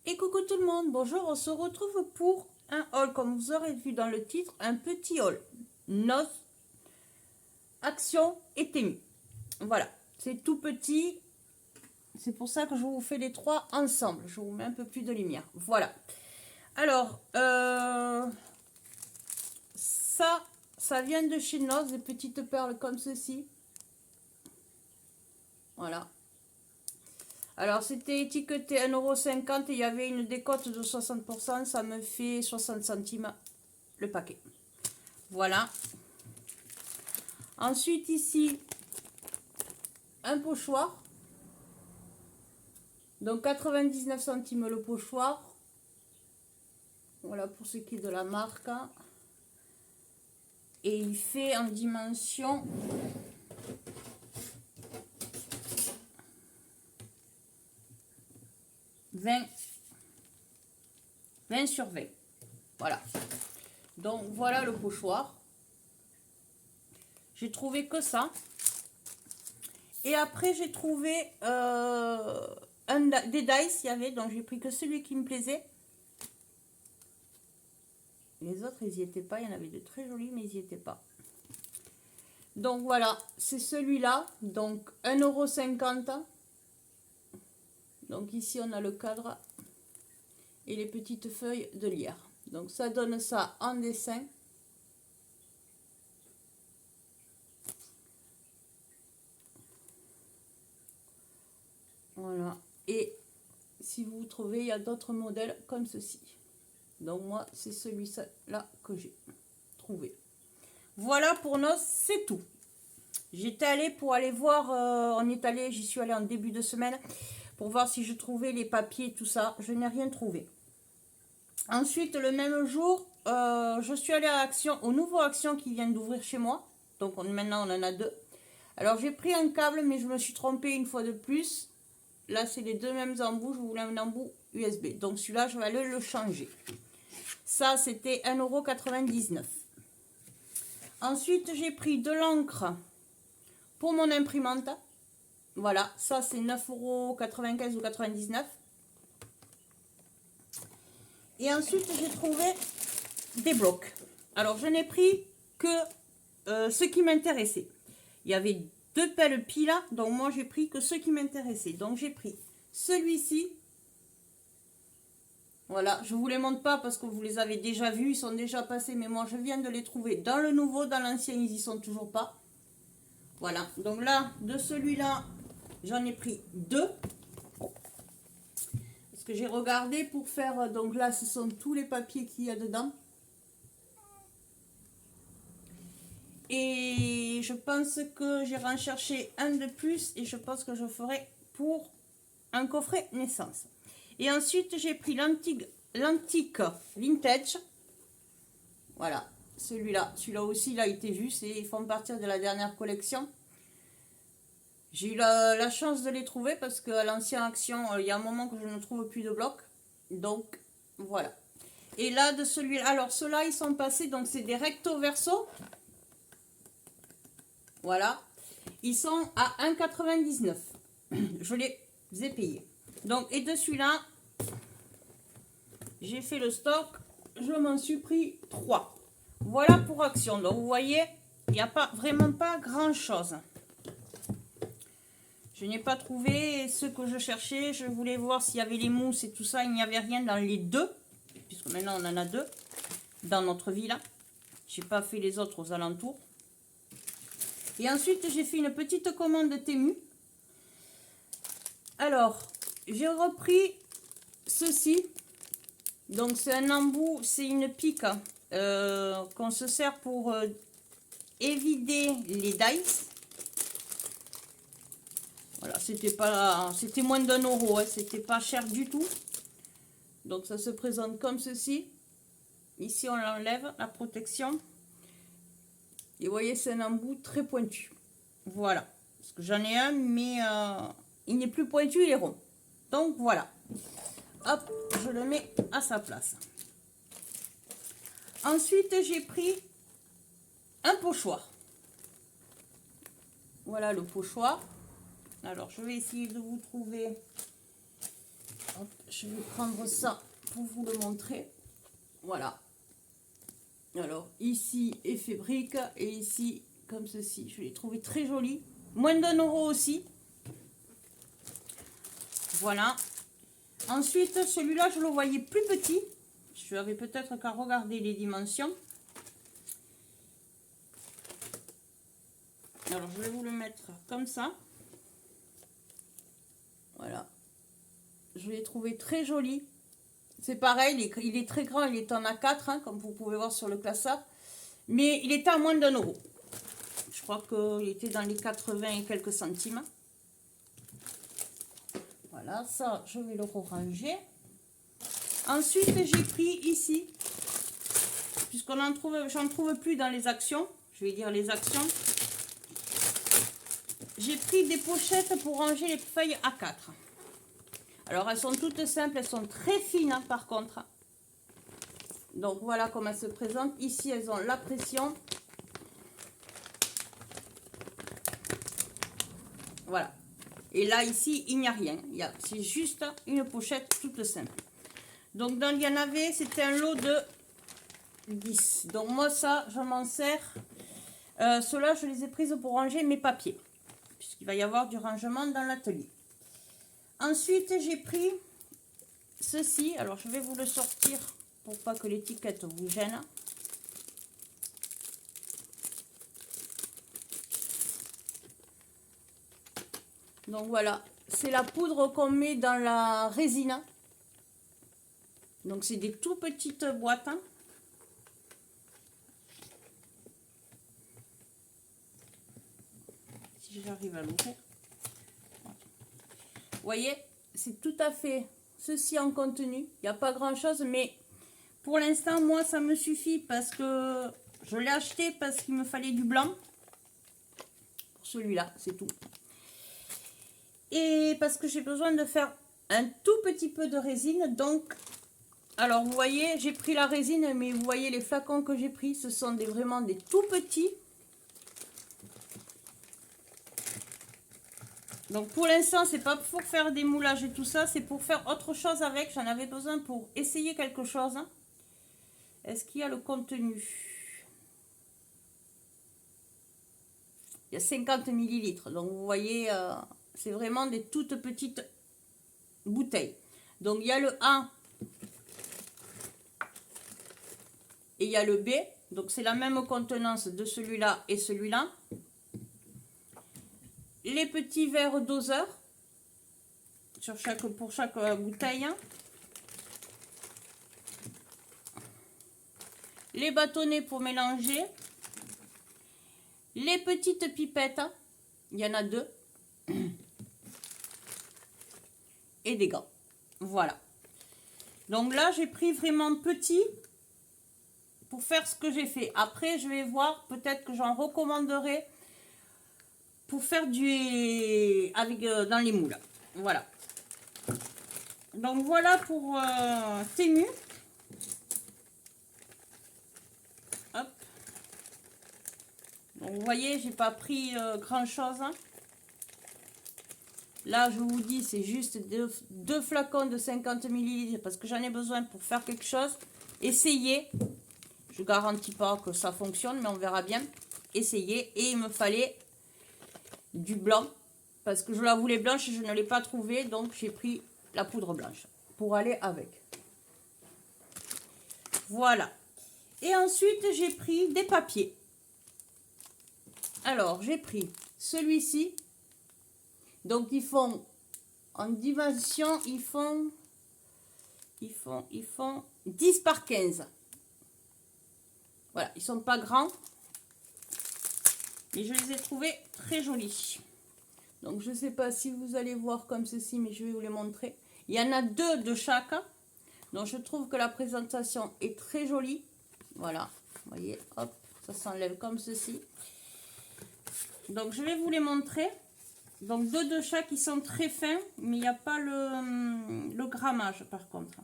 Et coucou tout le monde, bonjour, on se retrouve pour un haul, comme vous aurez vu dans le titre, un petit haul. Noz, Action et Temu. Voilà, c'est tout petit, c'est pour ça que je vous fais les trois ensemble. Je vous mets un peu plus de lumière, voilà. Alors, ça vient de chez Noz, des petites perles comme ceci. Voilà. Alors, c'était étiqueté 1,50 € et il y avait une décote de 60%. Ça me fait 60 centimes le paquet. Voilà. Ensuite, ici, un pochoir. Donc, 99 centimes le pochoir. Voilà pour ce qui est de la marque. Et il fait en dimension 20 sur 20. Voilà. Donc, voilà le pochoir. J'ai trouvé que ça. Et après, j'ai trouvé des dice, il y avait, donc j'ai pris que celui qui me plaisait. Les autres, ils n'y étaient pas. Il y en avait de très jolis, mais ils n'y étaient pas. Donc voilà, c'est celui-là. Donc 1,50 €. Donc ici, on a le cadre et les petites feuilles de lierre. Donc ça donne ça en dessin. Voilà. Et si vous trouvez, il y a d'autres modèles comme ceci. Donc moi, c'est celui-là que j'ai trouvé. Voilà pour nos, c'est tout. J'étais allée pour aller voir, j'y suis allée en début de semaine pour voir si je trouvais les papiers, tout ça. Je n'ai rien trouvé. Ensuite, le même jour, je suis allée à Action, au nouveau Action qui vient d'ouvrir chez moi. Donc maintenant, on en a deux. Alors, j'ai pris un câble, mais je me suis trompée une fois de plus. Là, c'est les deux mêmes embouts. Je voulais un embout USB. Donc, celui-là, je vais aller le changer. Ça, c'était 1,99 €. Ensuite, j'ai pris de l'encre pour mon imprimante. Voilà, ça, c'est 9,95 € ou 99 €. Et ensuite, j'ai trouvé des blocs. Alors, je n'ai pris que ce qui m'intéressait. Il y avait deux pelles piles, donc moi, j'ai pris que ce qui m'intéressait. Donc, j'ai pris celui-ci. Voilà, je ne vous les montre pas parce que vous les avez déjà vus, ils sont déjà passés, mais moi, je viens de les trouver dans le nouveau, dans l'ancien, ils n'y sont toujours pas. Voilà, donc là, de celui-là, j'en ai pris deux. Parce que j'ai regardé pour faire, donc là, ce sont tous les papiers qu'il y a dedans. Et je pense que j'irai en chercher un de plus et je pense que je ferai pour un coffret naissance. Et ensuite, j'ai pris l'antique vintage. Voilà, celui-là. Celui-là aussi, il a été vu. Ils font partie de la dernière collection. J'ai eu la chance de les trouver parce qu'à l'ancienne Action, il y a un moment que je ne trouve plus de blocs. Donc, voilà. Et là, de celui-là, alors ceux-là, ils sont passés, donc c'est des recto verso. Voilà. Ils sont à 1,99 €. Je les ai payés. Donc, et de celui-là, j'ai fait le stock. Je m'en suis pris 3. Voilà pour Action. Donc, vous voyez, il n'y a vraiment pas grand-chose. Je n'ai pas trouvé ce que je cherchais. Je voulais voir s'il y avait les mousses et tout ça. Il n'y avait rien dans les deux. Puisque maintenant, on en a deux dans notre villa. Je n'ai pas fait les autres aux alentours. Et ensuite, j'ai fait une petite commande Temu. Alors, j'ai repris ceci. Donc, c'est un embout, c'est une pique qu'on se sert pour évider les dice. Voilà, c'était moins d'1 €, hein, c'était pas cher du tout. Donc, ça se présente comme ceci. Ici, on l'enlève, la protection. Et vous voyez, c'est un embout très pointu. Voilà. Parce que j'en ai un, mais il n'est plus pointu, il est rond. Donc, voilà. Hop, je le mets à sa place. Ensuite, j'ai pris un pochoir. Voilà le pochoir. Alors, je vais essayer de vous trouver. Hop, je vais prendre ça pour vous le montrer. Voilà. Alors, ici, effet brique. Et ici, comme ceci. Je l'ai trouvé très joli. Moins d'1 € aussi. Voilà. Ensuite, celui-là, je le voyais plus petit. Je n'avais peut-être qu'à regarder les dimensions. Alors, je vais vous le mettre comme ça. Voilà. Je l'ai trouvé très joli. C'est pareil, il est très grand, il est en A4, hein, comme vous pouvez voir sur le classeur. Mais il était à moins d'1 €. Je crois qu'il était dans les 80 et quelques centimes. Voilà, ça, je vais le ranger. Ensuite, j'ai pris ici, puisqu'on en trouve, j'en trouve plus dans les actions. Je vais dire les actions. J'ai pris des pochettes pour ranger les feuilles A4. Alors, elles sont toutes simples, elles sont très fines, hein, par contre. Donc, voilà comment elles se présentent. Ici, elles ont la pression. Voilà. Et là, ici, il n'y a rien. C'est juste une pochette toute simple. Donc, il y en avait, c'était un lot de 10. Donc, moi, ça, je m'en sers. Ceux-là, je les ai prises pour ranger mes papiers. Puisqu'il va y avoir du rangement dans l'atelier. Ensuite, j'ai pris ceci. Alors, je vais vous le sortir pour pas que l'étiquette vous gêne. Donc, voilà. C'est la poudre qu'on met dans la résine. Donc, c'est des tout petites boîtes. Hein. Si j'arrive à l'ouvrir. Vous voyez, c'est tout à fait ceci en contenu. Il n'y a pas grand chose, mais pour l'instant, moi, ça me suffit parce que je l'ai acheté parce qu'il me fallait du blanc. Pour celui-là, c'est tout. Et parce que j'ai besoin de faire un tout petit peu de résine. Donc, alors vous voyez, j'ai pris la résine, mais vous voyez les flacons que j'ai pris, ce sont vraiment des tout petits. Donc pour l'instant, c'est pas pour faire des moulages et tout ça, c'est pour faire autre chose avec. J'en avais besoin pour essayer quelque chose. Est-ce qu'il y a le contenu? Il y a 50 ml. Donc vous voyez, c'est vraiment des toutes petites bouteilles. Donc il y a le A et il y a le B. Donc c'est la même contenance de celui-là et celui-là. Les petits verres doseurs pour chaque bouteille. Les bâtonnets pour mélanger. Les petites pipettes. Il y en a 2. Et des gants. Voilà. Donc là, j'ai pris vraiment petit pour faire ce que j'ai fait. Après, je vais voir. Peut-être que j'en recommanderai pour faire dans les moules. Voilà. Donc voilà pour Temu. Hop. Donc vous voyez, j'ai pas pris grand chose. Hein. Là, je vous dis, c'est juste deux flacons de 50 ml parce que j'en ai besoin pour faire quelque chose. Essayez. Je ne garantis pas que ça fonctionne, mais on verra bien. Essayez. Et il me fallait du blanc parce que je la voulais blanche et je ne l'ai pas trouvée. Donc, j'ai pris la poudre blanche pour aller avec. Voilà. Et ensuite, j'ai pris des papiers. Alors, j'ai pris celui-ci. Donc, ils font, en dimension, ils font 10 par 15. Voilà, ils sont pas grands. Mais je les ai trouvés très jolis. Donc, je ne sais pas si vous allez voir comme ceci, mais je vais vous les montrer. Il y en a 2 de chaque. Donc, je trouve que la présentation est très jolie. Voilà, vous voyez, hop, ça s'enlève comme ceci. Donc, je vais vous les montrer. Donc, 2 de chaque qui sont très fins, mais il n'y a pas le grammage par contre.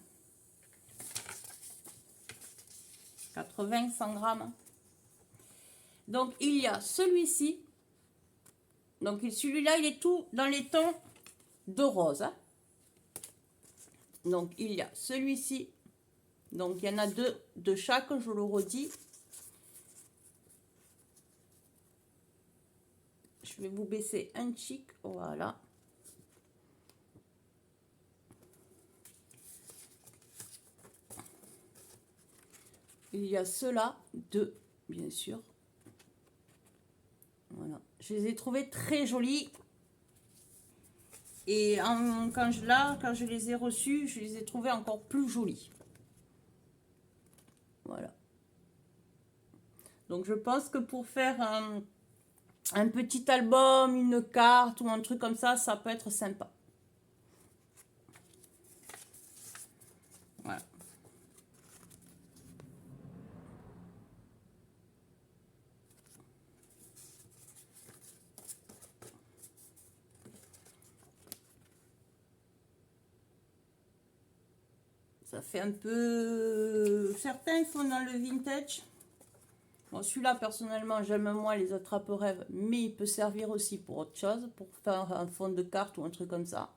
80, 100 grammes. Donc, il y a celui-ci. Donc, celui-là, il est tout dans les tons de rose. Hein. Donc, il y a celui-ci. Donc, il y en a deux de chaque, je le redis. Je vais vous baisser un chic. Voilà. Il y a ceux-là, deux, bien sûr. Voilà. Je les ai trouvés très jolis. Et quand je les ai reçus, je les ai trouvés encore plus jolis. Voilà. Donc, je pense que pour faire un petit album, une carte ou un truc comme ça peut être sympa. Voilà. Ça fait un peu... Certains font dans le vintage. Bon, celui-là, personnellement, j'aime moins les attrape-rêves, mais il peut servir aussi pour autre chose, pour faire un fond de carte ou un truc comme ça.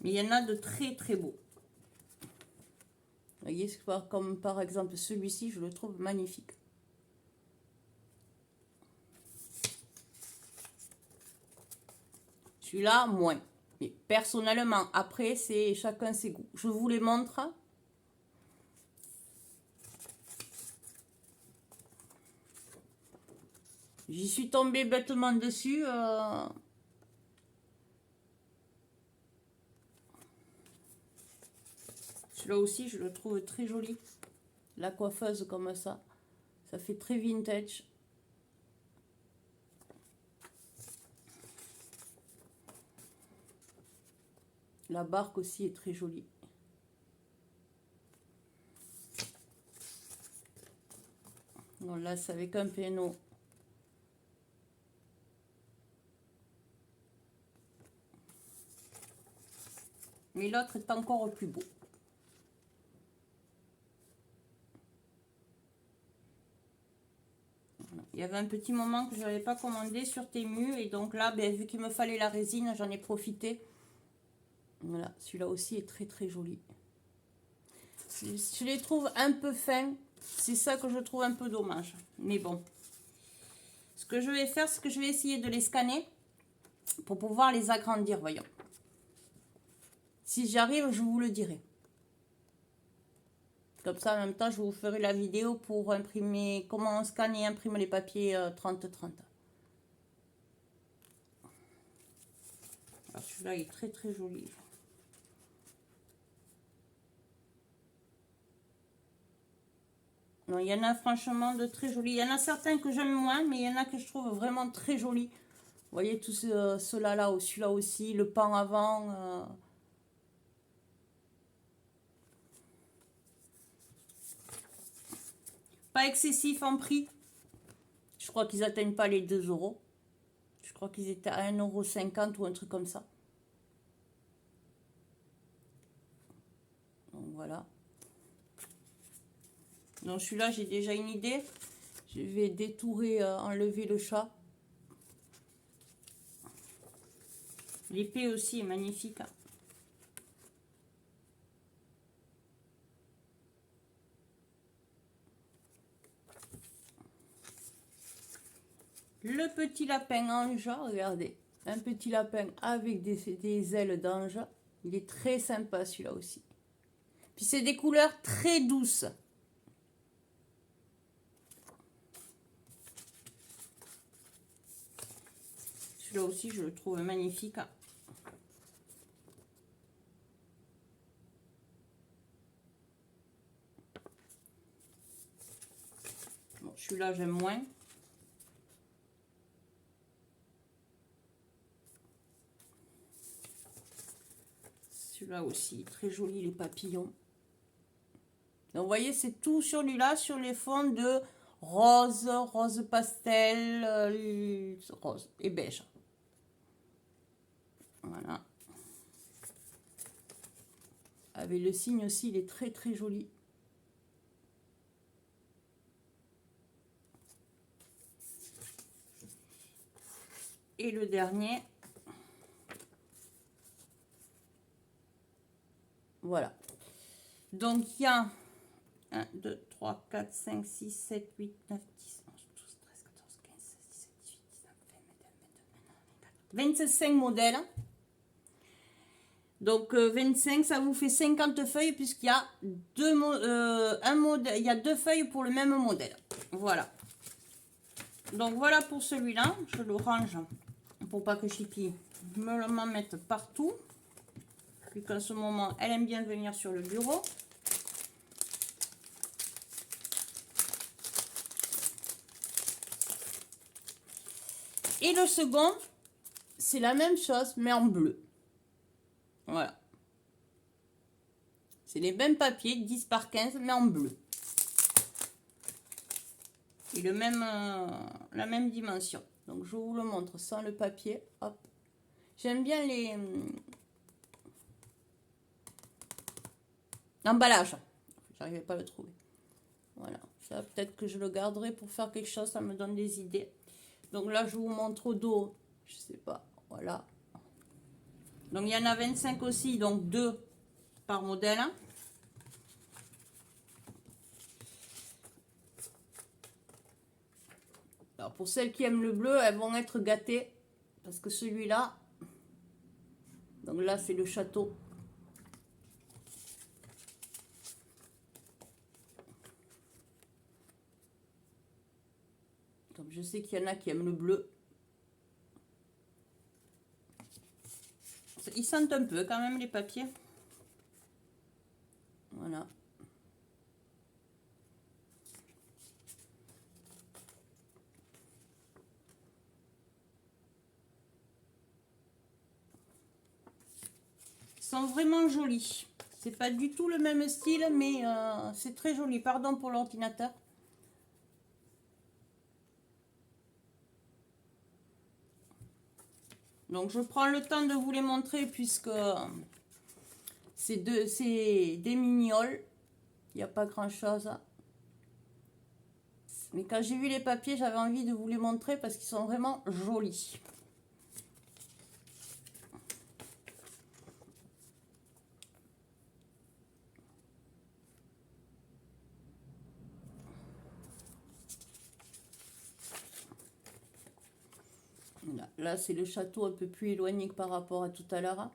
Mais il y en a de très très beaux. Vous voyez, comme par exemple celui-ci, je le trouve magnifique. Celui-là, moins. Mais personnellement, après, c'est chacun ses goûts. Je vous les montre. J'y suis tombée bêtement dessus. Celui-là aussi, je le trouve très joli. La coiffeuse comme ça. Ça fait très vintage. La barque aussi est très jolie. Donc là, c'est avec un péno. Mais l'autre est encore plus beau. Il y avait un petit moment que je n'avais pas commandé sur Temu. Et donc là, ben, vu qu'il me fallait la résine, j'en ai profité. Voilà, celui-là aussi est très très joli. Je les trouve un peu fins. C'est ça que je trouve un peu dommage. Mais bon. Ce que je vais faire, c'est que je vais essayer de les scanner pour pouvoir les agrandir, voyons. Si j'y arrive, je vous le dirai. Comme ça, en même temps, je vous ferai la vidéo pour imprimer, comment on scanne et imprime les papiers 30-30. Celui-là est très très joli. Non, il y en a franchement de très jolis. Il y en a certains que j'aime moins, mais il y en a que je trouve vraiment très jolis. Vous voyez tous ceux-là, là, celui-là aussi, le pan avant. Pas excessif en prix. Je crois qu'ils n'atteignent pas les 2 euros. Je crois qu'ils étaient à 1,50 € ou un truc comme ça. Donc voilà. Donc celui-là, j'ai déjà une idée. Je vais détourer, enlever le chat. L'épée aussi est magnifique. Le petit lapin ange, regardez. Un petit lapin avec des ailes d'ange. Il est très sympa celui-là aussi. Puis c'est des couleurs très douces. Celui-là aussi, je le trouve magnifique. Bon, celui-là, j'aime moins. Celui-là aussi, très joli, les papillons. Donc, vous voyez, c'est tout sur lui-là, sur les fonds de rose, rose pastel, rose et beige. Voilà. Avec le signe aussi, il est très très joli. Et le dernier, Voilà. Donc, il y a 1, 2, 3, 4, 5, 6, 7, 8, 9, 10, 11, 12, 13, 14, 15, 16, 17, 18, 19, 20, 21, 22, 25 modèles. Donc 25, ça vous fait 50 feuilles puisqu'il y a il y a deux feuilles pour le même modèle. Voilà. Donc voilà pour celui-là. Je le range pour pas que Chippy m'en mette partout. Puis qu'en ce moment, elle aime bien venir sur le bureau. Et le second, c'est la même chose, mais en bleu. Voilà. C'est les mêmes papiers, 10 par 15, mais en bleu. Et la même dimension. Donc, je vous le montre sans le papier. Hop. J'aime bien l'emballage. J'arrivais pas à le trouver. Voilà. Ça, peut-être que je le garderai pour faire quelque chose. Ça me donne des idées. Donc là, je vous montre au dos. Je sais pas. Voilà. Donc, il y en a 25 aussi. Donc, 2 par modèle. Alors, pour celles qui aiment le bleu, elles vont être gâtées. Parce que celui-là... Donc là, c'est le château. Donc, je sais qu'il y en a qui aiment le bleu. Ils sentent un peu quand même les papiers. Voilà. Ils sont vraiment jolis. C'est pas du tout le même style, mais c'est très joli. Pardon pour l'ordinateur. Donc je prends le temps de vous les montrer puisque c'est des mignoles. Il n'y a pas grand chose. Mais quand j'ai vu les papiers, j'avais envie de vous les montrer parce qu'ils sont vraiment jolis. Là, c'est le château un peu plus éloigné que par rapport à tout à l'heure.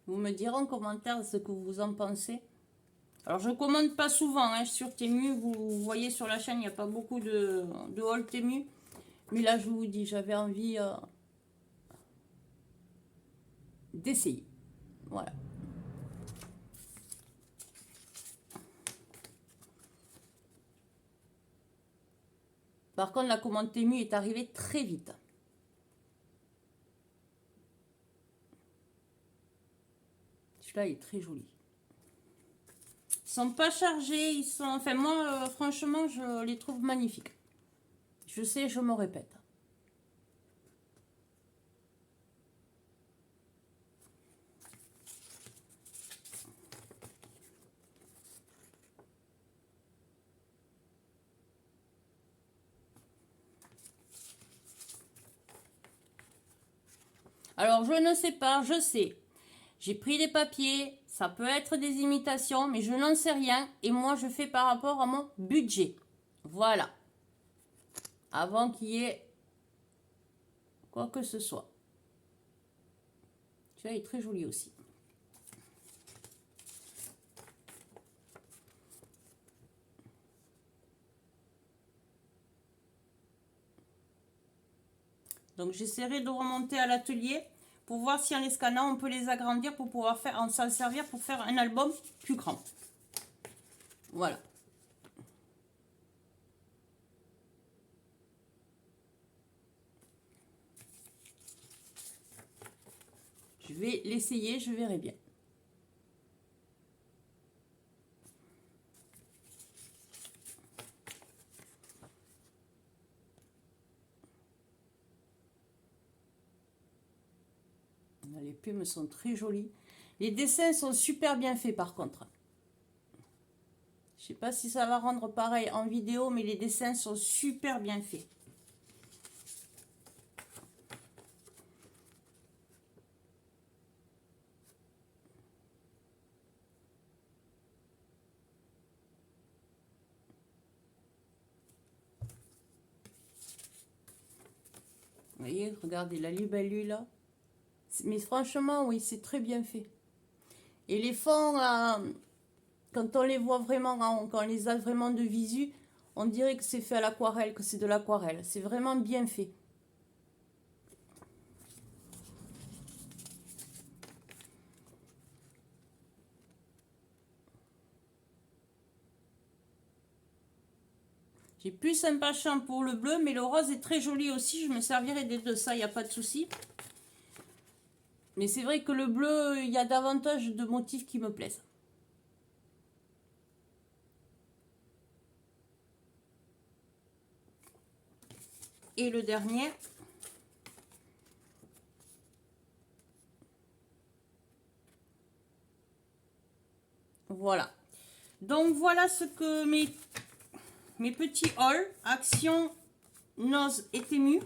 Vous me direz en commentaire ce que vous en pensez. Alors, je ne commande pas souvent hein, sur Temu. Vous voyez sur la chaîne, il n'y a pas beaucoup de haul Temu. Mais là, je vous dis, j'avais envie d'essayer. Voilà. Par contre, la commande Temu est arrivée très vite. Celui-là, il est très joli. Ils sont pas chargés, ils sont... Enfin, moi, franchement, je les trouve magnifiques. Je sais, je me répète. Alors, je ne sais pas, je sais. J'ai pris des papiers, ça peut être des imitations, mais je n'en sais rien. Et moi, je fais par rapport à mon budget. Voilà. Avant qu'il y ait quoi que ce soit. Celui-là est très joli aussi. Donc, j'essaierai de remonter à l'atelier pour voir si en les scannant, on peut les agrandir pour pouvoir s'en servir pour faire un album plus grand. Voilà. vais l'essayer, je verrai bien. Les plumes sont très jolies. Les dessins sont super bien faits par contre. Je sais pas si ça va rendre pareil en vidéo, mais les dessins sont super bien faits. Vous voyez, regardez la libellule là. Mais franchement, oui, c'est très bien fait. Et les fonds, quand on les voit vraiment, quand on les a vraiment de visu, on dirait que c'est fait à l'aquarelle, que c'est de l'aquarelle. C'est vraiment bien fait. J'ai plus un penchant pour le bleu, mais le rose est très joli aussi. Je me servirai de ça, il n'y a pas de souci. Mais c'est vrai que le bleu, il y a davantage de motifs qui me plaisent. Et le dernier. Voilà. Donc voilà ce que mes petits hauls, Action, Noz et Temu.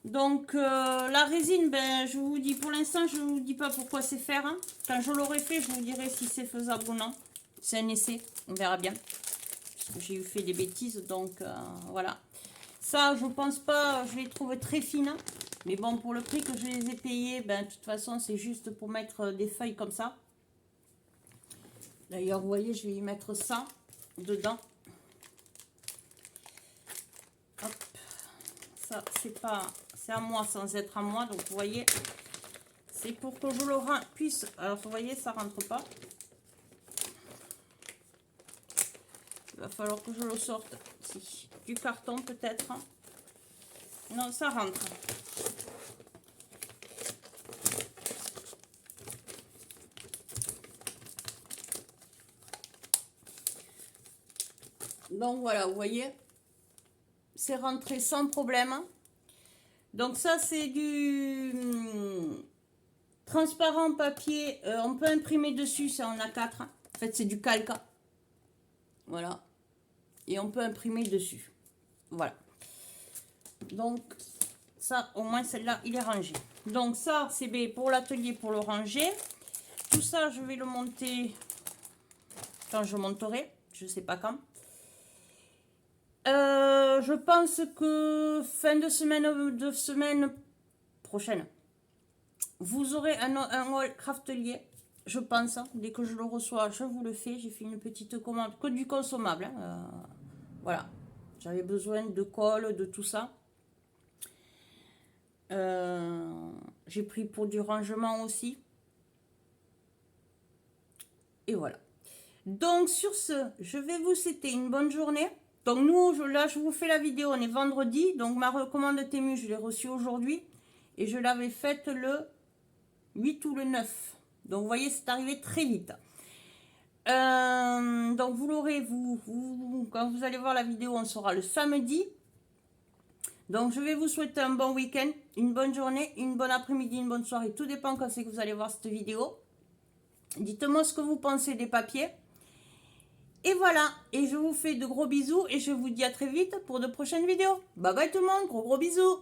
Donc la résine, ben, je vous dis pour l'instant, je ne vous dis pas pourquoi c'est faire. Hein. Quand je l'aurai fait, je vous dirai si c'est faisable ou non. C'est un essai, on verra bien. Parce que j'ai eu fait des bêtises, donc voilà. Ça, je pense pas, je les trouve très fines. Mais bon, pour le prix que je les ai payés, ben, de toute façon, c'est juste pour mettre des feuilles comme ça. D'ailleurs, vous voyez, je vais y mettre ça dedans. Hop. Ça, c'est à moi sans être à moi. Donc, vous voyez, c'est pour que je le puisse... Alors, vous voyez, ça rentre pas. Il va falloir que je le sorte. Si, du carton, peut-être. Non, ça rentre. Donc, voilà, vous voyez, c'est rentré sans problème. Donc ça, c'est du transparent papier. On peut imprimer dessus, ça en A4. En fait, c'est du calque. Voilà. Et on peut imprimer dessus. Voilà. Donc, ça, au moins, celle-là, il est rangé. Donc ça, c'est pour l'atelier, pour le ranger. Tout ça, je vais le monter quand je monterai. Je ne sais pas quand. Je pense que fin de semaine prochaine, vous aurez un haul craftelier, je pense. Hein. Dès que je le reçois, je vous le fais. J'ai fait une petite commande, que du consommable. Hein. Voilà, j'avais besoin de colle, de tout ça. J'ai pris pour du rangement aussi. Et voilà. Donc sur ce, je vais vous souhaiter une bonne journée. Donc nous, là, je vous fais la vidéo, on est vendredi. Donc ma recommande Temu, je l'ai reçue aujourd'hui. Et je l'avais faite le 8 ou le 9. Donc vous voyez, c'est arrivé très vite. Donc vous l'aurez, quand vous allez voir la vidéo, on sera le samedi. Donc je vais vous souhaiter un bon week-end, une bonne journée, une bonne après-midi, une bonne soirée. Tout dépend quand c'est que vous allez voir cette vidéo. Dites-moi ce que vous pensez des papiers. Et voilà, et je vous fais de gros bisous et je vous dis à très vite pour de prochaines vidéos. Bye bye tout le monde, gros bisous.